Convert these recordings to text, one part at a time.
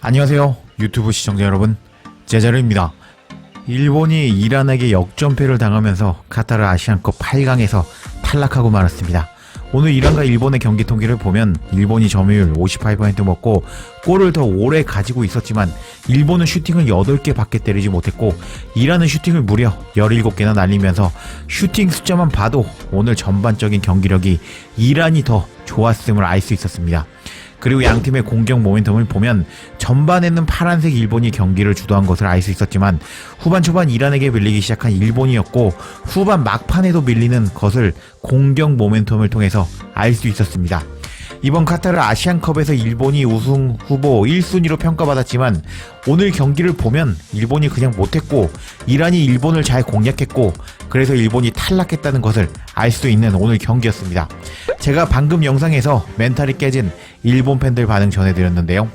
안녕하세요 유튜브 시청자 여러분, 제자르입니다. 일본이 이란에게 역전패를 당하면서 카타르 아시안컵 8강에서 탈락하고 말았습니다. 오늘 이란과 일본의 경기 통계를 보면 일본이 점유율 58% 먹고 골을 더 오래 가지고 있었지만 일본은 슈팅을 8개 밖에 때리지 못했고 이란은 슈팅을 무려 17개나 날리면서 슈팅 숫자만 봐도 오늘 전반적인 경기력이 이란이 더 좋았음을 알 수 있었습니다. 그리고 양팀의 공격 모멘텀을 보면 전반에는 파란색 일본이 경기를 주도한 것을 알 수 있었지만 후반 초반 이란에게 밀리기 시작한 일본이었고 후반 막판에도 밀리는 것을 공격 모멘텀을 통해서 알 수 있었습니다. 이번 카타르 아시안컵에서 일본이 우승 후보 1순위로 평가받았지만 오늘 경기를 보면 일본이 그냥 못했고 이란이 일본을 잘 공략했고 그래서 일본이 탈락했다는 것을 알 수 있는 오늘 경기였습니다. 제가 방금 영상에서 멘탈이 깨진 일본 팬들 반응 전해드렸는데요.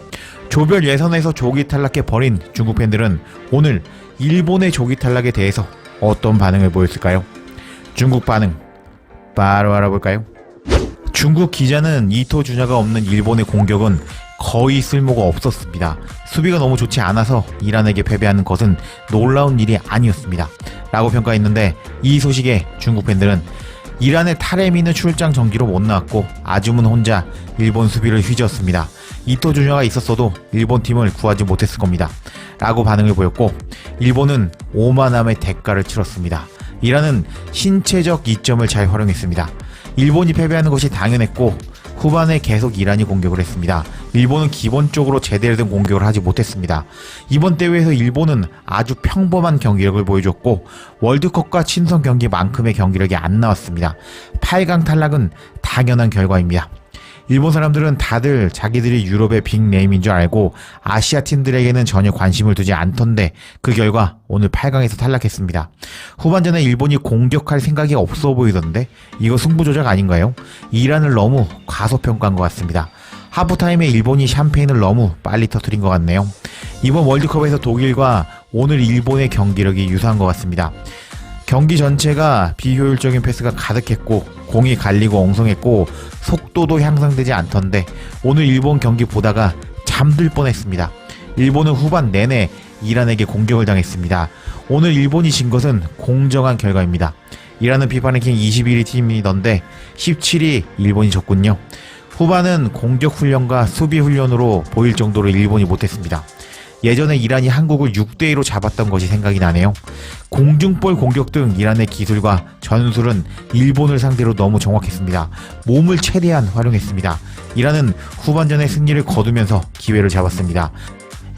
조별 예선에서 조기 탈락해 버린 중국 팬들은 오늘 일본의 조기 탈락에 대해서 어떤 반응을 보였을까요? 중국 반응 바로 알아볼까요? 중국 기자는 이토 주냐가 없는 일본의 공격은 거의 쓸모가 없었습니다. 수비가 너무 좋지 않아서 이란에게 패배하는 것은 놀라운 일이 아니었습니다. 라고 평가했는데 이 소식에 중국 팬들은 이란의 타레미는 출장 정지로 못 나왔고 아주문 혼자 일본 수비를 휘저었습니다. 이토 주냐가 있었어도 일본 팀을 구하지 못했을 겁니다. 라고 반응을 보였고 일본은 오만함의 대가를 치렀습니다. 이란은 신체적 이점을 잘 활용했습니다. 일본이 패배하는 것이 당연했고 후반에 계속 이란이 공격을 했습니다. 일본은 기본적으로 제대로 된 공격을 하지 못했습니다. 이번 대회에서 일본은 아주 평범한 경기력을 보여줬고 월드컵과 친선 경기만큼의 경기력이 안 나왔습니다. 8강 탈락은 당연한 결과입니다. 일본 사람들은 다들 자기들이 유럽의 빅네임인 줄 알고 아시아 팀들에게는 전혀 관심을 두지 않던데 그 결과 오늘 8강에서 탈락했습니다. 후반전에 일본이 공격할 생각이 없어 보이던데 이거 승부조작 아닌가요? 이란을 너무 과소평가한 것 같습니다. 하프타임에 일본이 샴페인을 너무 빨리 터뜨린 것 같네요. 이번 월드컵에서 독일과 오늘 일본의 경기력이 유사한 것 같습니다. 경기 전체가 비효율적인 패스가 가득했고 공이 갈리고 엉성했고 속도도 향상되지 않던데 오늘 일본 경기 보다가 잠들 뻔했습니다. 일본은 후반 내내 이란에게 공격을 당했습니다. 오늘 일본이 진 것은 공정한 결과입니다. 이란은 피파 랭킹 21위 팀이던데 17위 일본이 졌군요. 후반은 공격 훈련과 수비 훈련으로 보일 정도로 일본이 못했습니다. 예전에 이란이 한국을 6대2로 잡았던 것이 생각이 나네요. 공중볼 공격 등 이란의 기술과 전술은 일본을 상대로 너무 정확했습니다. 몸을 최대한 활용했습니다. 이란은 후반전에 승리를 거두면서 기회를 잡았습니다.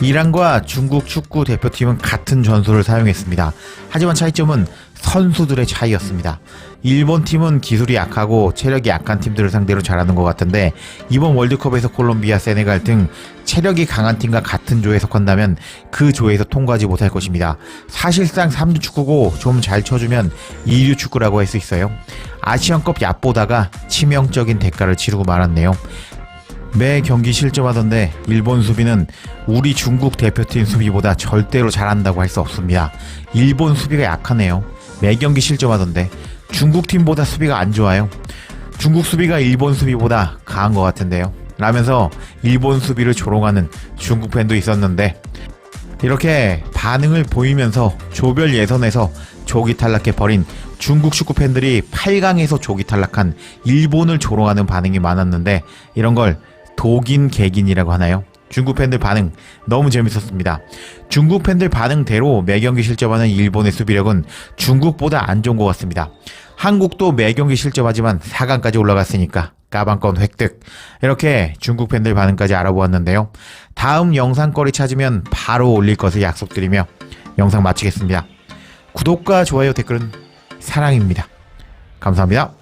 이란과 중국 축구 대표팀은 같은 전술을 사용했습니다. 하지만 차이점은 선수들의 차이였습니다. 일본 팀은 기술이 약하고 체력이 약한 팀들을 상대로 잘하는 것 같은데 이번 월드컵에서 콜롬비아, 세네갈 등 체력이 강한 팀과 같은 조에 속한다면 그 조에서 통과하지 못할 것입니다. 사실상 3류 축구고 좀 잘 쳐주면 2류 축구라고 할 수 있어요. 아시안컵 얕보다가 치명적인 대가를 치르고 말았네요. 매 경기 실점하던데 일본 수비는 우리 중국 대표팀 수비보다 절대로 잘한다고 할 수 없습니다. 일본 수비가 약하네요. 매 경기 실점하던데 중국 팀보다 수비가 안 좋아요. 중국 수비가 일본 수비보다 강한 것 같은데요. 라면서 일본 수비를 조롱하는 중국 팬도 있었는데 이렇게 반응을 보이면서 조별 예선에서 조기 탈락해버린 중국 축구 팬들이 8강에서 조기 탈락한 일본을 조롱하는 반응이 많았는데 이런 걸 독인 개긴이라고 하나요? 중국 팬들 반응 너무 재밌었습니다. 중국 팬들 반응대로 매경기 실점하는 일본의 수비력은 중국보다 안 좋은 것 같습니다. 한국도 매경기 실점하지만 4강까지 올라갔으니까 까방권 획득. 이렇게 중국 팬들 반응까지 알아보았는데요. 다음 영상거리 찾으면 바로 올릴 것을 약속드리며 영상 마치겠습니다. 구독과 좋아요, 댓글은 사랑입니다. 감사합니다.